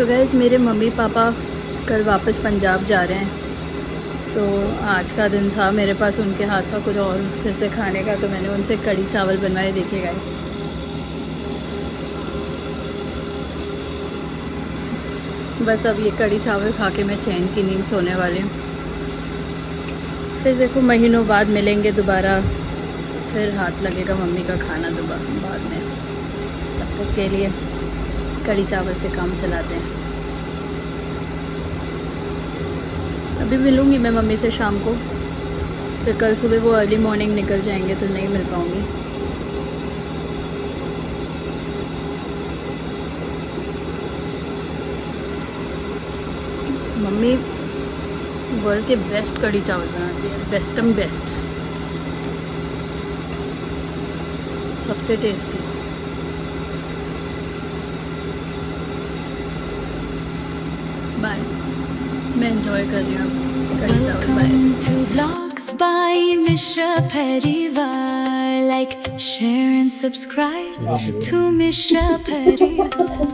तो गैस मेरे mummy papa कल वापस पंजाब जा रहे हैं, तो आज का दिन था मेरे पास उनके हाथ का कुछ और फिर से खाने का। तो मैंने उनसे कढ़ी चावल बनवाए। देखिए गाइस, बस अब ये कढ़ी चावल खा के मैं चैन की नींद सोने वाली हूँ। फिर देखो महीनों बाद मिलेंगे दोबारा, फिर हाथ लगेगा मम्मी का खाना दोबारा बाद में। तब तक के लिए कढ़ी चावल से काम चलाते हैं। अभी मिलूँगी मैं मम्मी से शाम को, फिर कल सुबह वो अर्ली मॉर्निंग निकल जाएंगे तो नहीं मिल पाऊँगी। मम्मी वर्ल्ड के बेस्ट कढ़ी चावल बनाती है, बेस्टम बेस्ट, सबसे टेस्टी। बाय, मैं एंजॉय कर रही हूँ कढ़ी चावल। Bye. Welcome to Vlogs by Mishra Parivar. Like, share and subscribe to Mishra Parivar.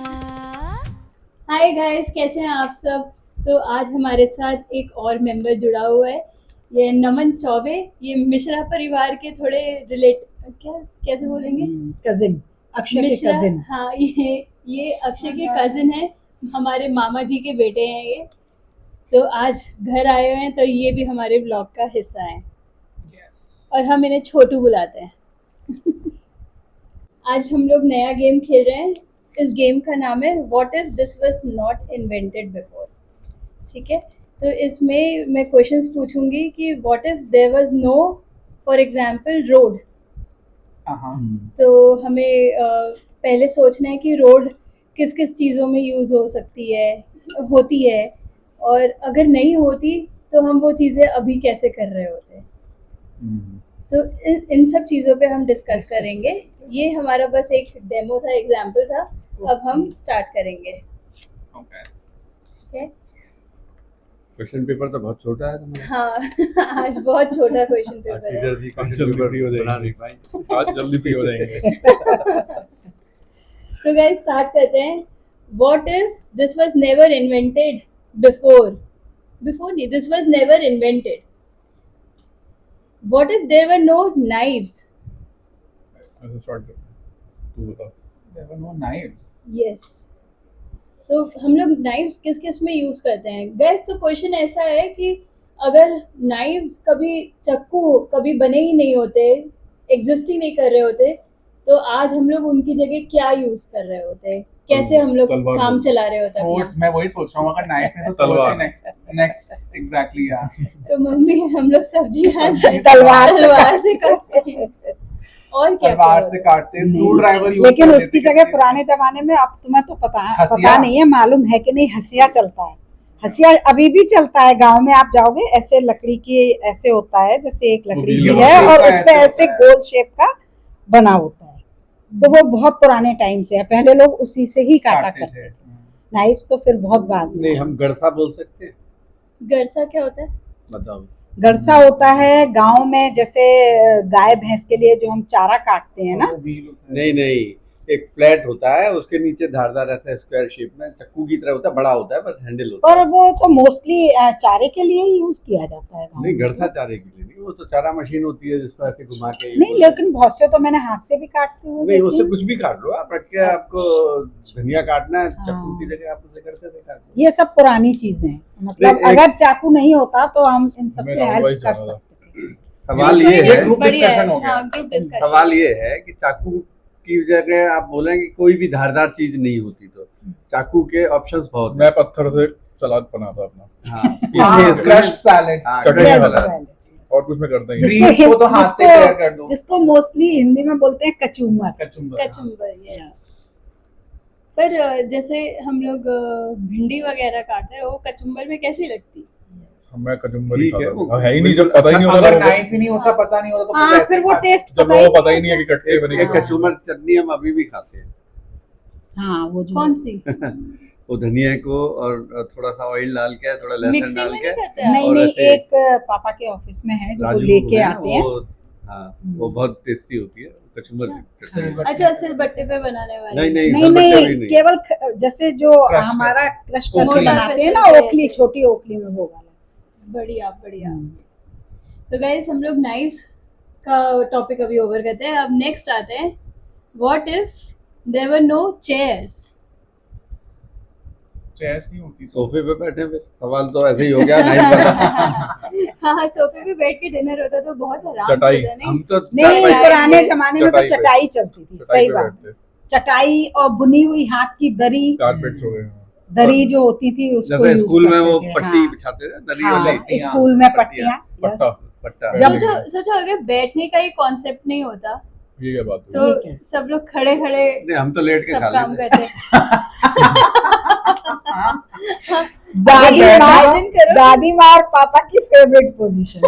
Hi guys, कैसे हैं आप सब। तो आज हमारे साथ एक और मेंबर जुड़ा हुआ है, ये नमन चौबे। ये मिश्रा परिवार के थोड़े कैसे बोलेंगे, कजिन, अक्षय के मिश्रा। कजिन। हाँ, ये अक्षय के कजिन हैं, हमारे मामा जी के बेटे हैं ये। तो आज घर आए हुए हैं, तो ये भी हमारे ब्लॉग का हिस्सा है। और हम इन्हें छोटू बुलाते हैं। आज हम लोग नया गेम खेल रहे हैं। इस गेम का नाम है what if this was not invented before. ठीक है, तो इसमें मैं क्वेश्चंस पूछूंगी कि what if there was no, for example road. तो हमें पहले सोचना है कि रोड किस किस चीज़ों में यूज़ हो सकती है, होती है, और अगर नहीं होती तो हम वो चीज़ें अभी कैसे कर रहे होते। तो इन सब चीज़ों पे हम डिस्कस करेंगे। ये हमारा बस एक डेमो था, एग्जाम्पल था। अब हम स्टार्ट करेंगे। ओके। क्वेश्चन पेपर तो बहुत छोटा है तुम्हारा। हाँ, आज बहुत छोटा क्वेश्चन पेपर है। टीचर जी आज क्वेश्चन जल्दी फ्री हो पेपर बना जाएंगे। नहीं पाई। आज जल्दी फ्री हो जाएंगे। तो गाइस स्टार्ट करते हैं। What if this was never invented before नहीं, this was never invented. What if there were no knives. ऐसे स्टार्ट करते हैं, तू बता। There were no knives. Yes, तो हम लोग नाइव्स किस किस में यूज करते हैं गैस। तो क्वेश्चन ऐसा है कि अगर नाइव्स कभी, चाकू कभी बने ही नहीं होते, एग्जिस्ट ही नहीं कर रहे होते, तो आज हम लोग उनकी जगह क्या यूज कर रहे होते, कैसे हम लोग तलवार काम बोलते। चला रहे होते Swords, अपना। मैं वही सोच रहा हूँ, अगर knife है तो तलवार। swords से next exactly यार। तो मम्मी हम लोग सब्जी तलवार से काटते हैं। और क्या तलवार क्या से होता है? काटते, स्क्रू ड्राइवर यूज लेकिन उसकी जगह पुराने जमाने में, अब तुम्हें तो पता हसिया? नहीं है, मालूम है कि नहीं, हसिया चलता है। हसिया अभी भी चलता है गांव में। आप जाओगे ऐसे लकड़ी की, ऐसे होता है जैसे एक लकड़ी सी वो है shape और का उस पे ऐसे ऐसे होता है। गोल शेप का बना होता है। तो वो बहुत पुराने टाइम से है, पहले लोग उसी से ही काटा काटते करते थे। थे। नाइफ्स तो फिर बहुत बाद में। नहीं, हम गड़सा बोल सकते हैं। गरसा क्या होता है? बताओ। गड़सा होता है गांव में, जैसे गाय भैंस के लिए जो हम चारा काटते हैं ना। वो wheel होता है। नहीं नहीं, एक फ्लैट होता है, उसके नीचे धारदार ऐसा स्क्वायर शेप में चक्कू की तरह होता है, बड़ा होता है, बस हैंडल होता पर वो तो मोस्टली चारे के लिए ही यूज किया जाता है है। गाँव नहीं, में। गड़सा चारे के लिए नहीं, वो तो चारा मशीन होती है जिसको ऐसे घुमा के। नहीं, लेकिन बहुत से तो मैंने हाथ से भी काटते हुए नहीं, देखी उससे हैं। कुछ भी काट लो आप, रख के आपको धनिया काटना है, हाँ। चक्कू की जगह आप उसे गड़से से काट लो। ये सब पुरानी चीजें हैं। मतलब नहीं, एक- अगर चाकू नहीं होता तो हम इन सब मैं से राहुल हेल्प भाई कर चाह रहा था। सकते थे। सवाल ये ये है, ग्रुप बढ़िया डिस्कशन है। हो गया। हाँ, ग्रुप डिस्कशन। सवाल ये है कि चाकू की जगह आप बोलेंगे कोई भी धारदार चीज नहीं होती, तो चाकू के ऑप्शंस बहुत हैं। मैं पत्थर से सलाद बनाता अपना, हाँ, क्रश्ड सैलेड। हाँ, चटनी क्रश वाला। वाला। और कुछ में करता ही नहीं। Greens को तो हाथ से clear कर दो। जिसको मोस्टली हिंदी में बोलते हैं कचूमर। कचुम्बर। कचुम्बर, यस। पर जैसे हम लोग भिंडी वगैरह काटते हैं, वो कचुम्बर में कैसी लगती? मैं कचुम्बर ही ठीक है, खाता वो हूँ। है ही नहीं, जब पता ही नहीं होता अगर लोगों को। नाइफ ही नहीं होता, पता नहीं होता तो हाँ, कैसे फिर वो खाते? टेस्ट जब लोगों को पता ही नहीं है कि कटके बनेगी। एक कचूमर चटनी हम अभी भी खाते हैं। हाँ, वो जो कौन सी? वो धनिया को और थोड़ा सा ऑयल डाल के, थोड़ा लहसुन मिक्सी डाल में के, नहीं करते आप? नहीं और नहीं, ऐसे- एक पापा के ऑफिस में है जो वो राजू लेके है, आते हैं। वो हाँ, वो बहुत टेस्टी होती है, कचुम्बर अच्छा सिलबट्टे पे बनाने वाले नहीं नहीं नहीं सिलबट्टे भी नहीं, केवल जैसे जो Crush हमारा क्रश ओखली। करके बनाते हैं ना, मोटा ओखली, पे छोटी ओखली में वो वाला। बढ़िया बढ़िया। तो गाइस हम लोग नाइफ्स का टॉपिक अभी ओवर करते हैं। अब नेक्स्ट आते हैं, what if there were no chairs. Chairs नहीं होती तो सोफे पे बैठे फिर सवाल तो ऐसे ही हो गया नहीं पता। हाँ सोफे पे बैठ के डिनर होता तो बहुत आराम चटाई। होता नहीं? हम तो नहीं, चटाई पुराने पे- जमाने में तो चटाई पे। चटाई चलती थी, चटाई सही पे बात। बैठते, चटाई और बुनी हुई हाथ की दरी, कारपेट्स हो गए। दरी जो होती थी उसको जैसे use स्कूल में करते वो थे, पट्टी हाँ। बिछाते थे नली हाँ, वाली स्कूल में पट्टियाँ, पट्टियाँ, पट्टा। यस। पट्टा जब- सोचो अगर बैठने का ही कॉन्सेप्ट नहीं होता ये क्या बात हुई? तो ये कैसे? सब लोग खड़े खड़े नहीं हम तो लेट के सब खा काम लेते करते। दादी माँ, Imagine करो। दादी माँ और पापा की फेवरेट पोजीशन।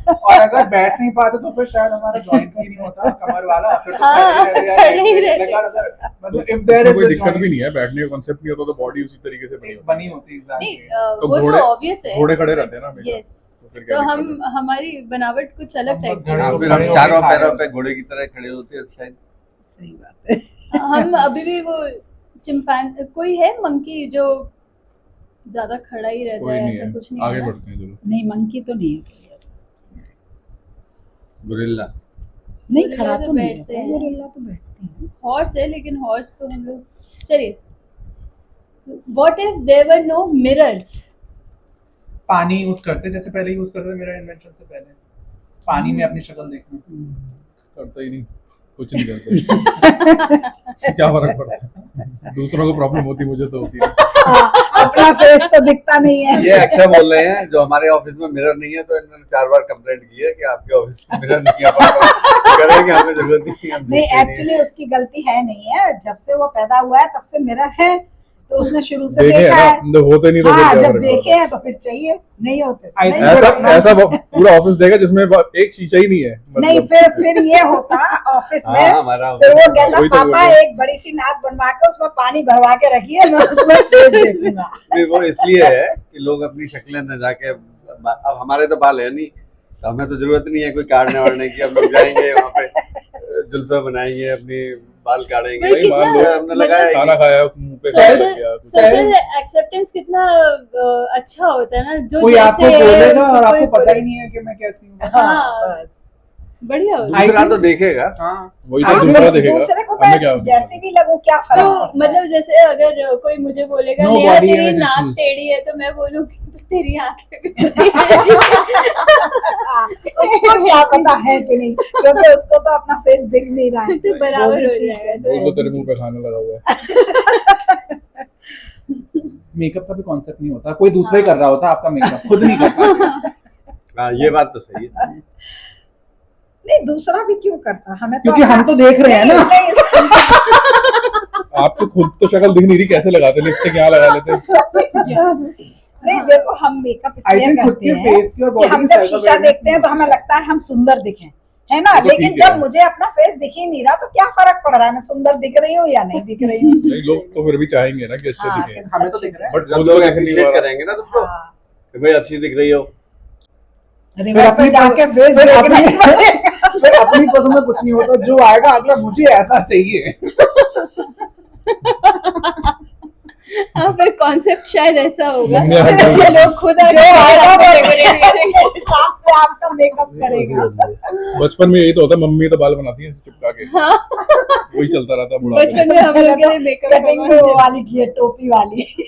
और अगर बैठ नहीं पाते तो फिर शायद हमारा जॉइंट भी नहीं होता कमर वाला, फिर तो हाँ, खड़े ही रहते खड़े ही या रहते। लेकिन अगर मतलब if there उसमें is कोई a दिक्कत joint- भी नहीं है, बैठने का कॉन्सेप्ट नहीं होता तो बॉडी उसी तरीके से बनी बनी होती होती नहीं एग्जैक्टली। तो वो तो घोड़े- ऑब्वियस है। है। घोड़े खड़े रहते हैं ना हमेशा। यस तो फिर क्या तो दिक्कत हम है? हमारी बनावट कुछ अलग हम टाइप बस की खड़े हाँ, है। फिर हम चारों पैरों पे घोड़े की तरह खड़े होते हैं शायद। सही बात है। हम अभी भी वो चिंपान कोई है मंकी जो ज्यादा खड़ा ही रहता कोई है, नहीं ऐसा है, कुछ नहीं आगे है ना? बढ़ते हैं चलो। नहीं, मंकी तो नहीं है। गुरिल्ला नहीं, गोरिल्ला खड़ा तो तो नहीं बैठते रहता, हैं। गोरिल्ला तो बैठते हैं। हॉर्स है लेकिन हॉर्स तो हम लोग चलिए। What if there were no mirrors. पानी यूज करते जैसे पहले यूज करते थे, मेरा इन्वेंशन से पहले पानी में अपनी शक्ल देखना। करता ही नहीं, कुछ नहीं करते। क्या फर्क पड़ता है? दूसरों को प्रॉब्लम होती, मुझे तो होती है। हाँ, अपना फेस तो दिखता नहीं है। ये अक्षय बोल रहे हैं जो हमारे ऑफिस में मिरर नहीं है, तो इन्होंने 4 बार कंप्लेंट की है कि आपके ऑफिस में मिरर नहीं है। करेंगे, हमें जरूरत नहीं है, हम नहीं, देखते है। एक्चुअली उसकी गलती है नहीं है, जब से वो पैदा हुआ है तब से मिरर है, तो उसने शुरू से देखे है देखा ना, है। तो होते नहीं तो फिर हाँ, क्या जब फर्क देखे पड़ता है? हैं तो फिर चाहिए, नहीं होते तो I नहीं think होते। ऐसा पूरा ऑफिस देखा जिसमें एक शीशा ही नहीं है, नहीं, फिर ये होता ऑफिस हाँ, में, हमारा फिर वो कहता वही तो बोल पापा रहे हैं। एक बड़ी सी नाक बनवा के उसमें पानी भरवा के रखिए, मैं उसमें फेस देखूंगा। नहीं, वो इसलिए है कि लोग अपनी शक्लें न जाके, अब हमारे तो बाल है नहीं, तो हमें तो जरूरत नहीं है कोई काटने वाड़ने की। हम लोग जाएंगे वहाँ पे, जुल्फे बनाएंगे, अपनी बाल काटेंगे। भाई, मान लो कितना हमने लगाया ही खाना नहीं। खाया मुंह पे सोशल लग गया, कुछ- सोशल एक्सेप्टेंस कितना अच्छा होता है ना, जो कोई जैसे आपको है, बोलेगा और उसको कोई आपको पता ही बोले। नहीं है कि मैं कैसी हूँ। हाँ। बस। बढ़िया होता है। दूसरा तो देखेगा। हाँ, वही हाँ, तो दूसरा देखेगा, दूसरे को हमें क्या मैं जैसे भी लगूं क्या फर्क तो पड़ता है? मतलब जैसे अगर कोई मुझे बोलेगा No नेहा body तेरी image नाक issues. टेढ़ी है, तो मैं बोलूंगी तो तेरी आंखें भी टेढ़ी हैं। हाँ, उसको क्या पता है कि नहीं, क्योंकि उसको तो अपना फेस दिख नहीं रहा है। तो बराबर वो भी हो ठीक जाएगा। है। बोल तो तेरे मुंह पे खाना लगा हुआ है। मेकअप का भी कॉन्सेप्ट नहीं होता, कोई दूसरा ही कर रहा होता आपका मेकअप, खुद नहीं करता। हाँ, ये बात तो सही है। नहीं, दूसरा भी क्यों करता, हमें तो क्योंकि हम तो देख रहे हैं ना। नहीं, आपको खुद तो शक्ल दिख नहीं रही, कैसे लगाते? लिपस्टिक यहाँ लगा लेते नहीं, देखो हम मेकअप I इसलिए think खुद करते के हैं face की और कि body हम की जब self शीशा awareness देखते हैं नहीं तो हमें लगता है हम सुंदर दिखें, है ना? तो लेकिन ठीक है। जब मुझे अपना फेस दिख ही नहीं रहा तो क्या फर्क पड़ रहा है, मैं सुंदर दिख रही हूँ या नहीं दिख रही हूँ? नहीं, लोग तो फिर भी चाहेंगे ना कि अच्छे हाँ, दिखें, हमें तो दिख रहा है। बट जब खुद लोग को दिख नहीं appreciate पा रहा। करेंगे ना तुमको हाँ, कि भाई अच्छी दिख रही हो। रिवर पे अपनी जाके फेस फिर देखना अपनी- ही पड़ेगा। फिर अपनी पसंद में कुछ नहीं होता, जो आएगा अगला मुझे ऐसा चाहिए। हाँ, फिर कॉन्सेप्ट शायद ऐसा होगा मम्मी हंस रही कि है। लोग खुद जो आएगा वो डेकोरेट करेंगे। मेरे हिसाब से आपका मेकअप करेगा। बचपन में यही तो होता है, मम्मी तो बाल बनाती है चिपका के, वही चलता रहता है बुढ़ापे बचपन में हम लोग के लिए मेकअप कटिंग में वो वाली की है, टोपी वाली।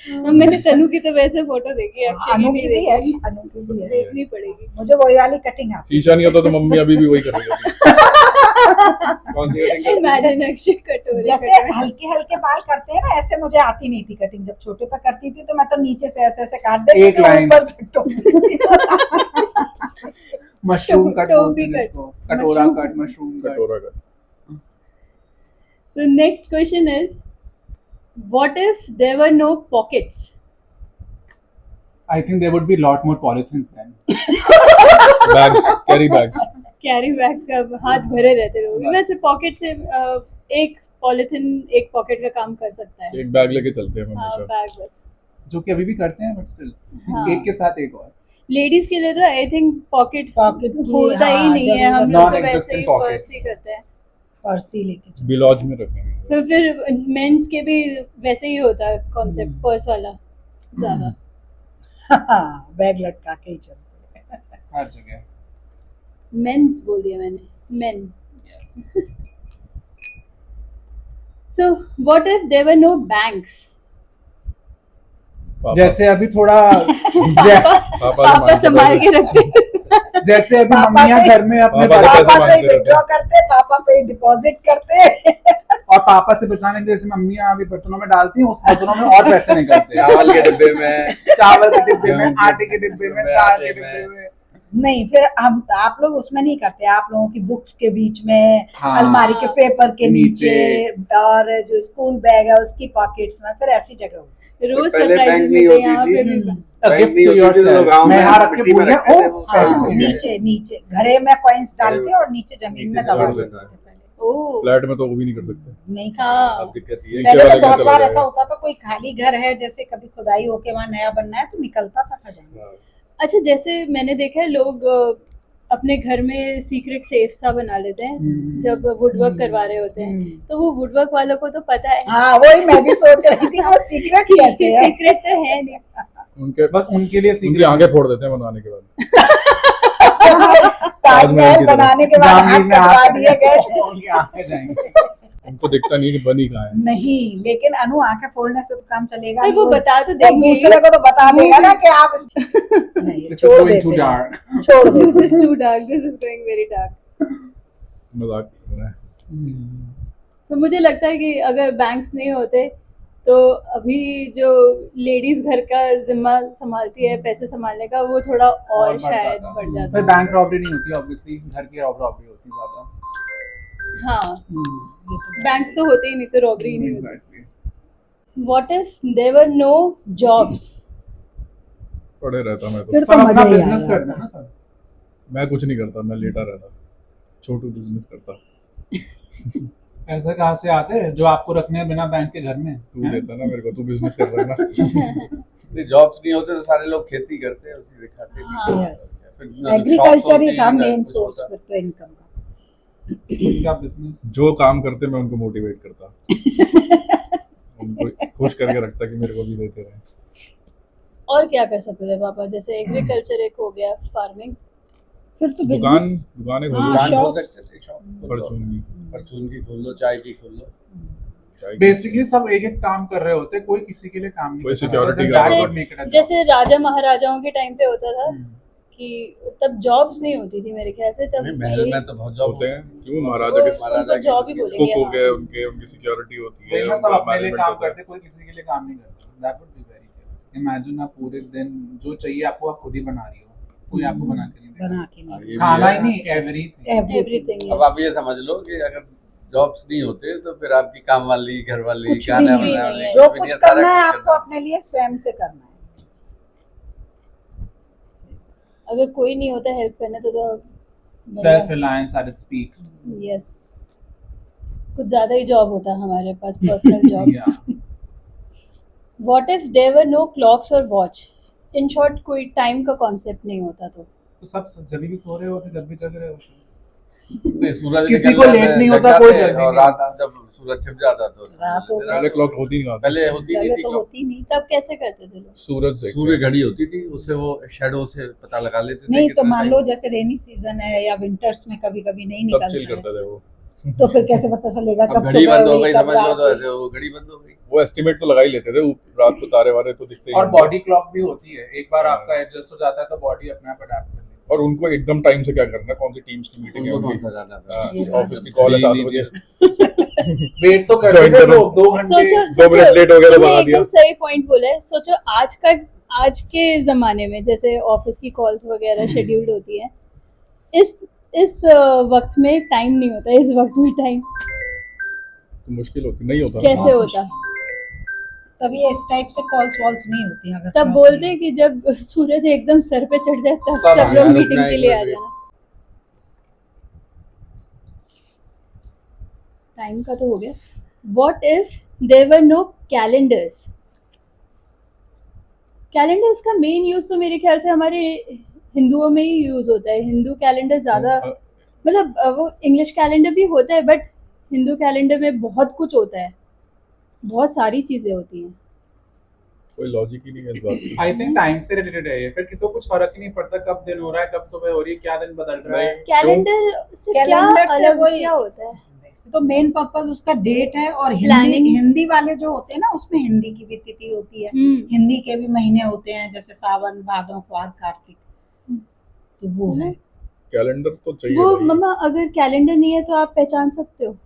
मैंने तनु की तो वैसे फोटो देखी है, अक्षय की अनु नहीं की भी है, देखी। अनु की भी है। देखनी पड़ेगी। मुझे वही वाली कटिंग आती शीशा नहीं होता तो मम्मी अभी भी वही कर रही होती। कौन सी कटिंग करती है? इमेजिन अक्षय कटोरे है। जैसे कटोरे। हल्के हल्के बाल करते हैं ना, ऐसे मुझे आती नहीं थी कटिंग। जब छोटे पे करती थी तो मैं तो नीचे से ऐसे ऐसे काट देती एक थी, line। ऊपर से टोपी सी। मशरूम कट टोपी बोलते हैं कट। इसको, कटोरा मशरूम। Cut, mushroom cut. कटोरा का। So next question is, what if there were no pockets? I think there would be lot more polythenes then. Bags, carry bags. Carry bags का हाथ भरे रहते लोग। बस। वैसे पॉकेट से एक पॉलिथिन एक पॉकेट का काम कर सकता है। एक बैग लेके चलते हैं हम हाँ, हमेशा। बैग बस। जो कि अभी भी करते हैं, बट स्टिल हाँ। एक के साथ एक और। लेडीज के लिए तो आई थिंक पॉकेट पॉकेट की, होता ही हाँ, नहीं है, जरूरत हम लोग तो Non-existent वैसे ही pockets. पर्स ही करते हैं। पर्स ही लेके चलो। बिलॉज में रखेंगे तो फिर मेंस के भी वैसे ही होता है कॉन्सेप्ट, पर्स वाला ज्यादा। हाँ, बैग लटका के ही चलते हैं। हर जगह। मेंस बोल दिया मैंने, main. Yes. So what if there were no banks? पापा जैसे अभी थोड़ा पापा संभाल के रखते। जैसे अभी पापा मम्मियाँ से- घर में अपने पापा बच्चों- से पापा से मांगते रहते विड्रॉ करते, पापा पे डिपॉजिट करते। और पापा से बचाने के लिए जैसे मम्मियाँ अभी बर्तनों में डालती हैं, उस बर्तनों में और पैसे निकलते हैं। चावल के डिब्बे में, चावल के डिब्बे में, गेहूं के आटे के डिब्बे में, दाल के डिब्बे में। नहीं, फिर हम आप लोग उसमें नहीं करते, आप लोगों की बुक्स के बीच में, हाँ। अलमारी के पेपर के नीचे, नीचे। और जो स्कूल बैग है उसकी पॉकेट्स में, फिर ऐसी जगह होती रोज पहले बैंक सरप्राइजेस नहीं मिलते हैं होती यहाँ थी। पे भी। A बैंक gift नहीं to होती थी, तो yourself. गाँव मैं में यहाँ रख के मिट्टी में भूल गया, रखते थे, ओ, वो है। पैसे हाँ, मिल गए। नीचे नीचे घड़े में कॉइन्स डाल के और नीचे जमीन में नीचे दबा दबा देते देता थे पहले। ओह, फ्लैट में तो वो भी नहीं कर सकते। नहीं कर हाँ। अब दिक्कत ये है। नीचे पहले वाले तो घर बहुत चला बार जाएगा। ऐसा होता था, कोई खाली घर है जैसे कभी खुदाई होके वहाँ नया बनना है, तो निकलता था खजाना। हाँ। अच्छा, जैसे मैंने देखा है लोग अपने घर में सीक्रेट सेफ सा बना लेते हैं जब वुडवर्क करवा रहे होते हैं। तो वो वुडवर्क वालों को तो पता है हाँ, वही मैं भी सोच रही थी, वो सीक्रेट कैसे है? सीक्रेट तो है नहीं। उनके बस उनके लिए उनकी सीक्रेट आंखें फोड़ देते हैं बनवाने के बाद। ताजमहल की तरह। बनाने के बाद हाथ जहांगीर में कटवा हाथ दिए गए। उनकी आंखें जाएंगी। उनको दिखता नहीं है कि बनी कहाँ है। नहीं, लेकिन अनु आंखें फोड़ने से तो काम चलेगा पर नहीं, वो बता तो वो देंगे। दूसरे को तो बता देगा ना कि आप नहीं, This is छोड़ going too देते हैं, dark. छोड़ This देते is too dark. This is going very dark. मजाक कर रहा है। तो मुझे लगता है कि अगर बैंक्स नहीं होते तो अभी जो लेडीज घर का जिम्मा संभालती है पैसे संभालने का, वो थोड़ा और बढ़ शायद जाता। बढ़ जाता। फिर बैंक रॉबरी नहीं होती, ऑब्वियसली घर की रॉबरी होती ज्यादा। हाँ, ये तो बैंक्स तो होते ही नहीं तो रॉबरी ही नहीं होती। Exactly. What if there were no jobs? पड़े रहता मैं तो। फिर सब तो अपना मजा ही बिजनेस आएगा। करते हैं ना सब। मैं कुछ नहीं करता, मैं लेटा रहता, छोटू बिजनेस करता। पैसे कहाँ से आते हैं जो आपको रखने हैं बिना बैंक के घर में? तू हैं? देता ना मेरे को, तू बिजनेस कर रहा है ना। जॉब्स नहीं होते तो सारे लोग खेती करते हैं, उसी से खाते हाँ। पीते हैं। Yes. फिर ना एग्रीकल्चर shops ही होती था हैं, ना मेन कुछ सोर्स होता। फिर तो इनकम का। क्या बिजनेस? जो काम करते मैं उनको मोटिवेट करता, उनको खुश करके रखता कि मेरे को भी देते रहे। और क्या कर सकते थे पापा? जैसे एग्रीकल्चर एक हो गया, फार्मिंग। फिर तो दुकान बिजनेस। दुकानें हाँ, खोल दुकान shop- खोल सकते थे, शॉप खोल लो। परचून की, परचून की खोल लो, चाय की खोल लो। चाय की। बेसिकली सब एक एक काम कर रहे होते, कोई किसी के लिए काम नहीं कोई करता। security Just का that जैसे- would make it a job. जैसे राजा महाराजाओं के टाइम पे होता था हम्म। कि तब जॉब्स नहीं होती थी मेरे ख्याल से, तब नहीं, महल यही- में तो बहुत जॉब होते हैं क्यों, वो महाराजा के महाराजा उनको की जॉब ही होती है। बोलेंगे। कुक हो हाँ। गए उनके, उनकी सिक्योरिटी होती है, देखना सब उनका अपने लिए management काम होता है। करते, कोई किसी के लिए काम नहीं करता। That would be very good. Imagine आप पूरे दिन जो चाहिए आपको आप खुद ही बना रही हो, कोई आपको बना के नहीं बना देगा। के हाँ, नहीं, ये भी खाना है। ही नहीं, एवरीथिंग। एवरीथिंग। अब आप ये समझ लो कि अगर जॉब्स नहीं होते तो फिर आपकी काम वाली, घर वाली, कुछ भी गाना नहीं बनाने है। वाली, जो कुछ भी कुछ नहीं, सारा करना है कुछ आपको करना। अपने लिए स्वयं से करना है। अगर कोई नहीं होता हेल्प करने तो self reliance at its peak. Yes, कुछ ज्यादा ही जॉब होता हमारे पास, पर्सनल जॉब। या what if there were no clocks और वॉच? इन शॉर्ट, कोई टाइम का कॉन्सेप्ट नहीं होता तो सब जब भी सो रहे होते, जब भी जग रहे होते। नहीं, सूरज किसी निकल को जाता लेट है, नहीं जग होता, कोई जाते हैं, जल्दी और नहीं रात होता। जब सूरज छिप जाता तो रात हो पहले क्लॉक होती नहीं थी। पहले होती नहीं पहले थी तो क्लॉक। होती नहीं। तब कैसे करते थे लोग? सूरज देखते सूर्य हैं। घड़ी होती थी, उससे वो शैडो से पता लगा लेते थे नहीं तो कितना मान time लो है। जैसे रेनी सीजन है या विंटर्स में कभी कभी नहीं तब चिल निकलता करते थे है, वो। तो फिर कैसे पता चलेगा अब कब घड़ी सुबह बंद हो हुई, गई, कब समझ लो रात तो हुई। ऐसे वो घड़ी बंद हो गई। वो एस्टिमेट तो लगा ही लेते थे, रात को तारे वारे तो दिखते ही और होंगे। बॉडी क्लॉक भी होती है, एक बार आपका एडजस्ट हो जाता है तो बॉडी अपने आप अडैप्ट कर लेती है। और उनको एकदम टाइम से क्या करना है, कौन सी टीम्स की मीटिंग है उनको कौन उनकी, सा जाना था? ये बात ऑफिस की है। कॉल है 7 नहीं, बजे, वेट तो करते Join थे करो। लोग 2 घंटे। सोचो 2 मिनट लेट हो गया तो तुमने भगा एकदम दिया। सही पॉइंट बोला है। सोचो आज के जमाने में जैसे ऑफिस की कॉल्स वगैरह शेड्यूल्ड होती है, इस वक्त में टाइम नहीं होता, इस वक्त में टाइम तो मुश्किल होती, नहीं होता ना। कैसे होता? तभी इस टाइप से कॉल्स वॉल्स नहीं होती अगर तब clock बोलते नहीं हैं कि जब सूरज एकदम सर पे चढ़ जाए तब तब सब आना, लोग रुकना मीटिंग के एक लिए आ मिनट। जाना। टाइम का तो हो गया। What if there were no calendars? Calendars का मेन यूज तो मेरे ख्याल से हमारे हिंदुओं में ही यूज होता है। हिंदू कैलेंडर ज्यादा, मतलब वो इंग्लिश कैलेंडर भी होता है, बट हिंदू कैलेंडर में बहुत कुछ होता है, बहुत सारी चीजें होती हैं। कोई लॉजिक ही नहीं है इस बात की। आई थिंक टाइम से रिलेटेड है ये, फिर किसी को कुछ फर्क ही नहीं पड़ता कब दिन हो रहा है, कब सुबह हो रही है, क्या दिन बदल रहा है। कैलेंडर से क्या कैलेंडर से अलग वही- क्या होता है? वैसे तो मेन पर्पस उसका डेट है, और Planning। हिंदी वाले जो होते हैं ना, उसमें हिंदी की भी तिथि होती है, हिंदी के भी महीने होते हैं, जैसे सावन, भादो, क्वार, कार्तिक, तो वो है। कैलेंडर तो चाहिए वो भाई। मम्मा अगर कैलेंडर नहीं है तो आप पहचान सकते हो?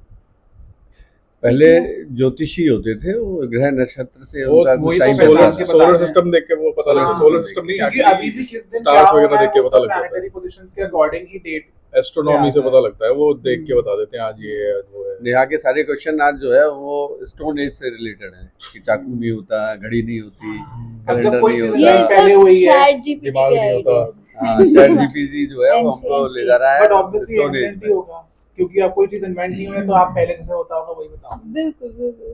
पहले ज्योतिषी होते थे, वो ग्रह नक्षत्र से वो उनका वही टाइम तो सोलर पहचान के पता सोलर बताते हैं। सिस्टम देख के वो पता लगता है। हाँ। सोलर सिस्टम नहीं, क्योंकि अभी भी किस दिन क्या स्टार्स हो वगैरह रहा है देख के वो पता सब लग जाता प्लैनेटरी है। पोजीशंस के अकॉर्डिंग ही डेट एस्ट्रोनॉमी से पता लगता है, वो देख के बता देते हैं आज ये है आज वो है। नेहा के सारे क्वेश्चन आज जो है वो स्टोन एज से रिलेटेड है, कि चाकू नहीं होता, घड़ी नहीं होती, अब जब कैलेंडर कोई नहीं चीज होता। ये पहले सब हुई है। चैट जीपीटी दिमाग के नहीं होता। आइडिया। चैट जीपीटी जो है वो हमको Ancient ले जा रहा है but obviously stone age ancient ही में। होगा, क्योंकि अब कोई चीज इन्वेंट नहीं हुई है तो आप पहले जैसे होता होगा वही बताओ। बिल्कुल बिल्कुल।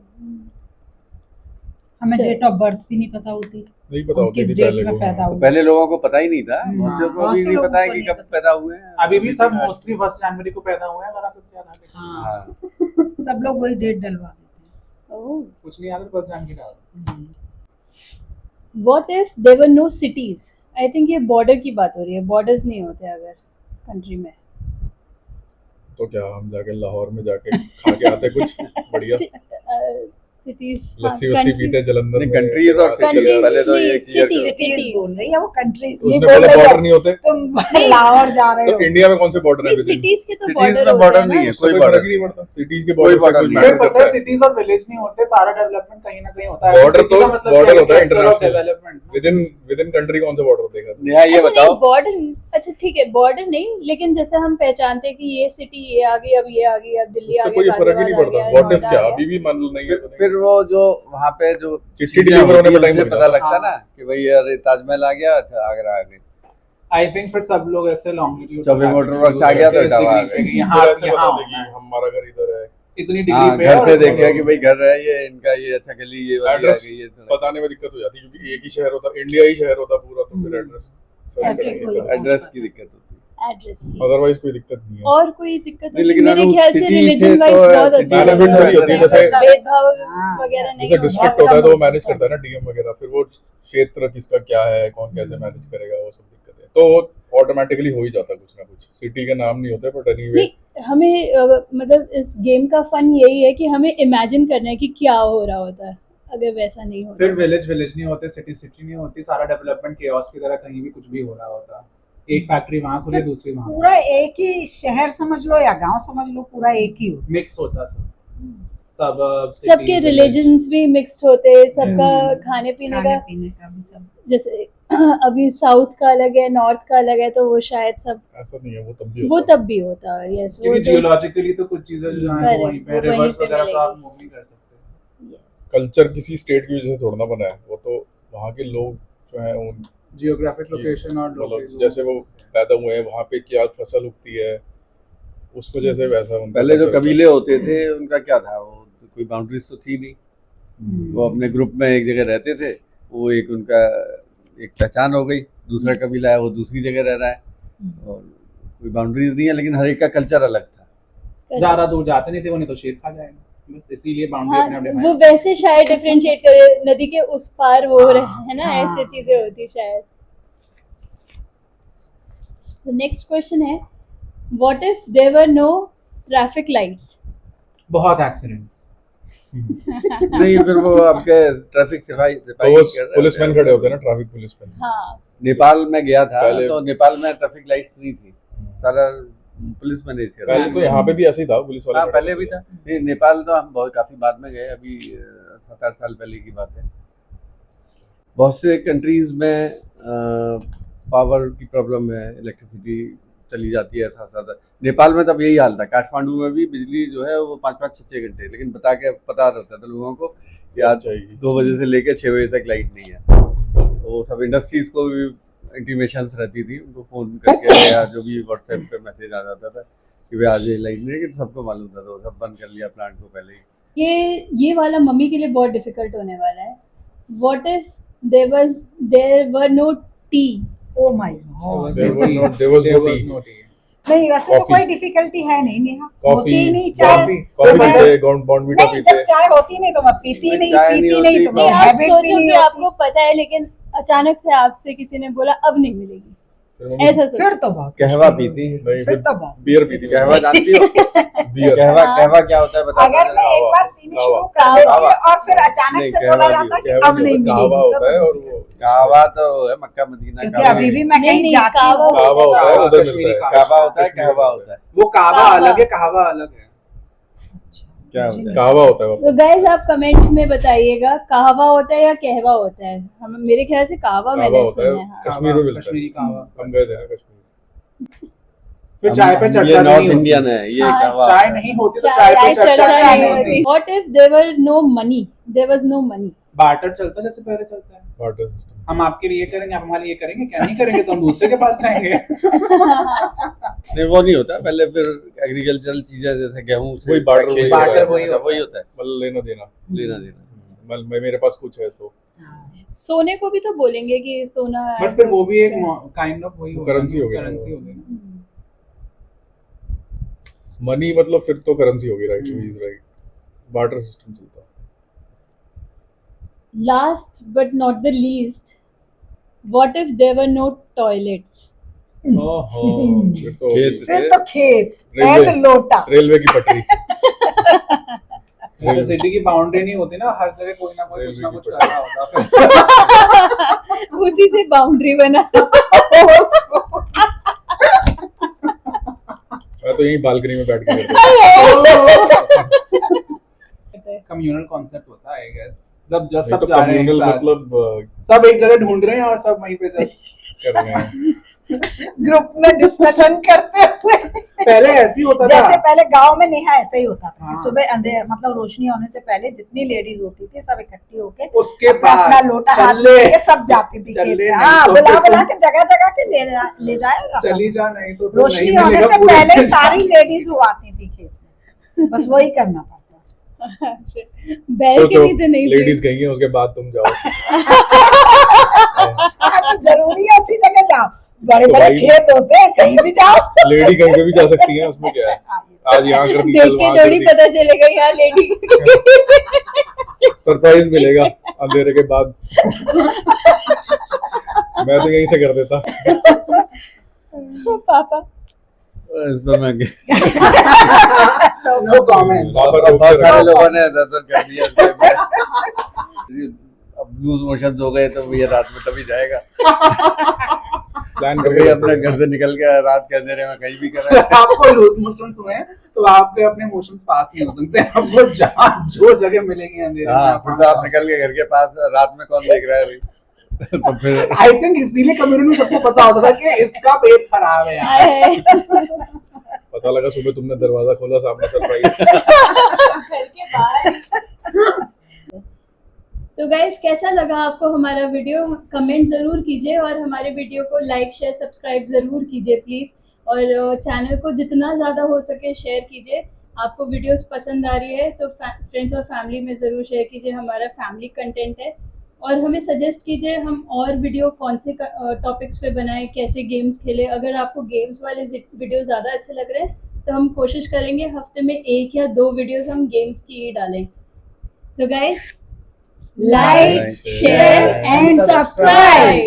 हमें चलो। डेट ऑफ बर्थ भी नहीं पता होती, नहीं पता हम होती किस थी डेट पहले में को। पैदा हाँ। तो हुए। पहले लोगों को पता ही नहीं था, बहुत से को बहुत अभी से नहीं लोगों पता है को कि नहीं कब पता। पैदा हुए हैं। अभी भी सब मोस्टली 1 जनवरी को पैदा हुए हैं, अगर आपको क्या था। हाँ, हाँ, सब लोग वही डेट डलवा देते ओह, कुछ नहीं याद 1 जनवरी डाल। हैं। What if there were no cities? I think ये बॉर्डर की बात हो रही है। बॉर्डर्स नहीं होते अगर कंट्री में। तो क्या हम जाके लाहौर में जाके खा के आते कुछ बढ़िया सिटीज, लस्सी वस्सी पीते जलंधर नहीं, में। countries और Countries पहले तो ये नहीं, clear cities, करो। Cities cities। बोल रही है वो, कंट्रीज उसने नहीं बोला बोल रही बॉर्डर है। नहीं होते, तुम लाहौर जा रहे तो हो। इंडिया में कौन से बॉर्डर है? नहीं, सिटीज के तो Cities बॉर्डर में होते border हैं नहीं ना। है। उससे कोई कोई फर्क border ही नहीं पड़ता। सिटीज के कोई बॉर्डर से border कोई नहीं। मैटर मुझे पता करता है है। सिटीज और विलेज नहीं होते, सारा डेवलपमेंट कहीं ना कहीं होता है। Border तो- border होता है international। Development. With in country कौन सा बॉर्डर देखा तुमने? नेहा ये अच्छा बताओ, नहीं, बॉर्डर, अच्छा ठीक है, बॉर्डर नहीं, लेकिन जैसे हम पहचानते हैं कि ये सिटी ये आ गई, अब ये आ गई, अब दिल्ली आ उससे गई, कोई फर्क ही नहीं गाजियाबाद आ पड़ता। गया, व्हाट इफ नोएडा क्या आ गया। अभी भी मान लो नहीं है तो नहीं। फिर वो जो वहाँ पे जो चिट्ठी चीजें deliver होने होती में हैं, time उससे लग पता जाता। लगता ना कि भाई यार ताजमहल आ गया, अच्छा आगरा आ गई। आई थिंक फिर सब लोग ऐसे लॉन्गिट्यूड जब मोटर वर्क्स आ गया तो हटावा आ गया। यहाँ फिर ऐसे यहाँ बता दे कि हमारा घर इधर है। इतनी हाँ, डिग्री पे घर और से इतना देखा लोग- कि भाई घर है ये, इनका ये अच्छा गली ये वाली आ एड्रेस गई, ये सड़क। बताने में दिक्कत हो जाती है क्योंकि एक ही शहर होता, इंडिया ही शहर होता पूरा, तो फिर एड्रेस ऐसे कोई एड्रेस की दिक्कत होती है। एड्रेस की। अदरवाइज कोई दिक्कत नहीं है। और कोई दिक्कत नहीं, होती लेकिन मेरे अगर ख्याल से city रिलीजन से वाइज तो बहुत अच्छी management है। वाली होती है, जैसे- भेदभाव हाँ, वगैरह नहीं जैसे होता। डिस्ट्रिक्ट होता है तो वो मैनेज करता है ना डीएम वगैरह, फिर वो क्षेत्र किसका क्या है, कौन कैसे मैनेज करेगा, वो सब दिक्कत है। तो ऑटोमेटिकली हो ही जाता कुछ ना कुछ। सिटी के नाम नहीं होते बट एनीवे नहीं, हमें मतलब इस गेम का फन यही है कि हमें इमेजिन करना है कि क्या हो रहा होता है अगर वैसा नहीं होता। फिर विलेज विलेज नहीं होते, सिटी सिटी नहीं होती, सारा डेवलपमेंट केओस की तरह कहीं भी कुछ भी हो रहा होता। एक फैक्ट्री वहाँ खुली, दूसरी वहाँ, पूरा एक ही शहर समझ लो या गांव समझ लो, पूरा एक ही हो। मिक्स होता सब सबके रिलीजन्स भी मिक्स्ड होते, सबका खाने पीने खाने का, पीने का भी सब। जैसे अभी साउथ का अलग है, नॉर्थ का अलग है, तो वो शायद सब ऐसा नहीं है, वो तब भी वो होता तब भी होता है। यस, वो क्योंकि तो जियोलॉजिकली तो कुछ चीजें जो हैं Correct, वो वहीं पे, वो वहीं रिवर्स पे वगैरह तो आप मिलेगी। मूव नहीं कर सकते। yes। कल्चर किसी स्टेट की वजह से थोड़ा ना बना है, वो तो वहाँ के लोग जो हैं उन जियोग्राफिक लोकेशन और मतलब लोग जैसे वो पैदा हुए हैं वहाँ पे क्या फसल उगती है, उस वजह से वैसा उनका पहले जो culture कबीले होते थे उनका क्या था, वो कोई बाउंड्रीज तो थी नहीं, वो अपने ग्रुप में एक जगह रहते थे, वो एक उनका एक पहचान हो गई। दूसरा कबीला है वो दूसरी जगह रह रहा है, और कोई बाउंड्रीज नहीं है, लेकिन हर एक का कल्चर अलग था। ज्यादा दूर जाते नहीं थे वो, नहीं तो शेर खा जाएंगे, बस इसीलिए बाउंड्री हाँ, अपने अपने वो बनाई। वैसे शायद डिफरेंशिएट करे, नदी के उस पार वो हाँ, रहे है ना, हाँ। ऐसी चीजें होती शायद। नेक्स्ट क्वेश्चन है, what if there were no traffic lights? बहुत एक्सीडेंट्स। नहीं, फिर वो आपके ट्रैफिक सिपाही तो सिपाही वो कर रहे पुलिसमैन होते हैं। खड़े होते हैं ना, ट्रैफिक पुलिसमैन। हाँ, नेपाल में गया था पहले- तो नेपाल में ट्रैफिक लाइट्स नहीं थी, सारा पुलिस मैनेज कर रहा पहले तो यहाँ पे भी ऐसे ही था, पुलिस वाले हाँ, खड़े पहले होते भी थे। था। नहीं, नेपाल तो हम बहुत काफी बाद में गए, अभी 7-8 साल पहले की बात है। बहुत से कंट्रीज में पावर की प्रॉब्लम है, इलेक्ट्रिसिटी चली जाती है साथ साथ। नेपाल में तब यही हाल था, काठमांडू में भी बिजली जो है वो 5-5, 6-6 घंटे, लेकिन पता रहता था लोगों को कि आज चाहिए 2 बजे से लेकर 6 बजे तक लाइट नहीं है। वो सब इंडस्ट्रीज को भी इंटीमेशंस रहती थी, उनको फ़ोन करके या जो भी व्हाट्सएप पे मैसेज आ जाता था कि भाई आज ये लाइट नहीं है, कि तो सबको मालूम था, तो सब बंद कर लिया प्लांट को पहले ही। ये वाला मम्मी के लिए बहुत डिफिकल्ट होने वाला है। What if there were no tea. Oh my God, There was no tea. नहीं वैसे तो Coffee. कोई डिफिकल्टी है नहीं नेहा, कॉफी होती ही नहीं चाय। कॉफी मैं- पीते, बॉर्नवीटा नहीं पीते। जब चाय होती नहीं तो मैं पीती नहीं, चाय नहीं पीती नहीं होती, तो नहीं, मेरी आप हैबिट भी सोचो नहीं कि होती। आपको पता है, लेकिन अचानक से आपसे किसी ने बोला अब नहीं मिलेगी, फिर मम्मी ऐसा सोचो। फिर तो बहुत, कहवा पीती है? नहीं, फिर फिर तो बहुत। बियर पीती थी। कहवा जानती हो? बियर कहवा हाँ। कहवा क्या होता है बता अगर मैं एक बार पीनी कहवा। शुरू कर देती कहवा। और फिर अचानक नहीं, से कहवा बोला भी जाता कि कहवा अब नहीं मिलेगी, कहवा तो होता है और वो कहवा तो है मक्का मदीना क्योंकि का। अभी भी मैं नहीं, कहीं नहीं, जाती कहवा हूँ। कहवा होता है, उधर कश्मीरी मिलता है। कहवा होता है, कश्मीरी कहवा होता होता है। वो कावा कावा। अलग है, कहवा अलग है। क्या होता है? कहवा होता है वो। तो गाइस आप कमेंट में बताइएगा कहवा होता है या कहवा होता है। हम मेरे ख्याल से कहवा कहवा मैंने होता है, सुना है। हाँ। कश्मीर में मिलता है। कश्मीरी कहवा। हम गए थे ना कश्मीर। फिर चाय पे ये चर्चा भी नॉर्थ नहीं होती। इंडियन है ये हाँ, कहवा। चाय नहीं होती तो चाय चाय पे चर्चा नहीं नहीं होती। होती। What if there were no money? There was no money. Barter चलता जैसे पहले चलता है। Barter system. हम आपके लिए करेंगे, आप हमारे लिए करेंगे, क्या नहीं करेंगे तो हम दूसरे के पास जाएंगे। नहीं वो नहीं होता, पहले फिर एग्रीकल्चरल चीजें जैसे गेहूं से वही barter वही पैकेट होता है। वही होता है, मतलब लेना देना। लेना देना। मेरे पास कुछ है तो सोने को भी तो बोलेंगे कि सोना। बट फिर वो भी एक काइंड ऑफ वही होगा, Currency हो गया ना करेंसी वो। हो गई ना। मनी मतलब फिर तो करेंसी होगी, राइट? राइट, बार्टर सिस्टम चलता है। Last but not the least, what if there were no toilets? ओहो। फिर तो खेत। फिर तो खेत रेलवे। एंड लोटा। रेलवे की पटरी। जैसे सिटी की बाउंड्री नहीं होती ना, हर जगह कोई ना कोई कुछ ना रेलवे कुछ की कर रहा होता फिर। उसी से बाउंड्री बना। मैं तो यहीं बालकनी में बैठ के करता कम्युनल कॉन्सेप्ट होता है आई गेस। जब जब हूँ। सब तो जा रहे हैं एक कम्युनल साथ, मतलब सब एक जगह ढूंढ रहे हैं और सब वहीं पे जस्ट कर रहे हैं। ग्रुप में डिस्कशन करते हुए। पहले ऐसे ही होता जैसे था। पहले गांव में नेहा ऐसा ही होता था हाँ। कि सुबह अंधेर मतलब रोशनी होने से पहले जितनी लेडीज होती थी सब इकट्ठी होके उसके अपना बाद अपना लोटा हाथ में चले लेके सब जाती थी चले खेत में। नहीं हाँ तो बुला फिर बुला तुम- के जगह जगह के ले जाएगा। चली जा, नहीं तो फिर रोशनी नहीं होने मिलेगा से पूरे पहले ही दिन। सारी लेडीज वो आती थी खेत में, बस वही करना पड़ता। बैल्कनी तो नहीं लेडीज थी। गई हैं, उसके बाद तुम जाओ। हाँ तो जरूरी है उसी जगह जाओ, बड़े तो बड़े भाई- खेत होते हैं कहीं भी जाओ। लेडी कहीं पे भी जा सकती है, उसमें क्या है? आज यहाँ कर दी, देख कल के वहाँ कर थोड़ी दी। पता चलेगा यार लेडी। सरप्राइज मिलेगा अंधेरे के बाद। मैं तो यहीं से कर देता। पापा इस पर मैं नो कमेंट। वहाँ पर रोक के बहुत सारे रखा। लोगों ने दर्शन कर दिया इस पे। अब लूज मोशन हो गए तो ये रात में तभी जाएगा। प्लान कभी करके अपने घर से निकल के रात के अंधेरे में कहीं भी करा। आपको लूज मोशंस हुए हैं तो आपके अपने इमोशंस पास नहीं हो सकते। आपको जहाँ जो जगह मिलेंगी अंधेरे में हाँ फिर तो आप निकल के घर के पास, रात में कौन देख रहा है भाई? तो फिर आई थिंक इसीलिए कम्युनिटी में सबको पता होता था कि इसका पेट खराब है यार। पता लगा सुबह तुमने दरवाजा खोला, सामने सरप्राइज। घर के बाहर। तो गाइस कैसा लगा आपको हमारा वीडियो? कमेंट ज़रूर कीजिए और हमारे वीडियो को लाइक शेयर सब्सक्राइब ज़रूर कीजिए प्लीज़। और चैनल को जितना ज़्यादा हो सके शेयर कीजिए। आपको वीडियोस पसंद आ रही है तो फ्रेंड्स और फैमिली में ज़रूर शेयर कीजिए। हमारा फैमिली कंटेंट है। और हमें सजेस्ट कीजिए हम और वीडियो कौन से टॉपिक्स पे बनाएं, कैसे गेम्स खेलें। अगर आपको गेम्स वाले वीडियो ज़्यादा अच्छे लग रहे हैं तो हम कोशिश करेंगे हफ्ते में 1 या 2 वीडियोस हम गेम्स की ही डालें। तो guys like share and subscribe.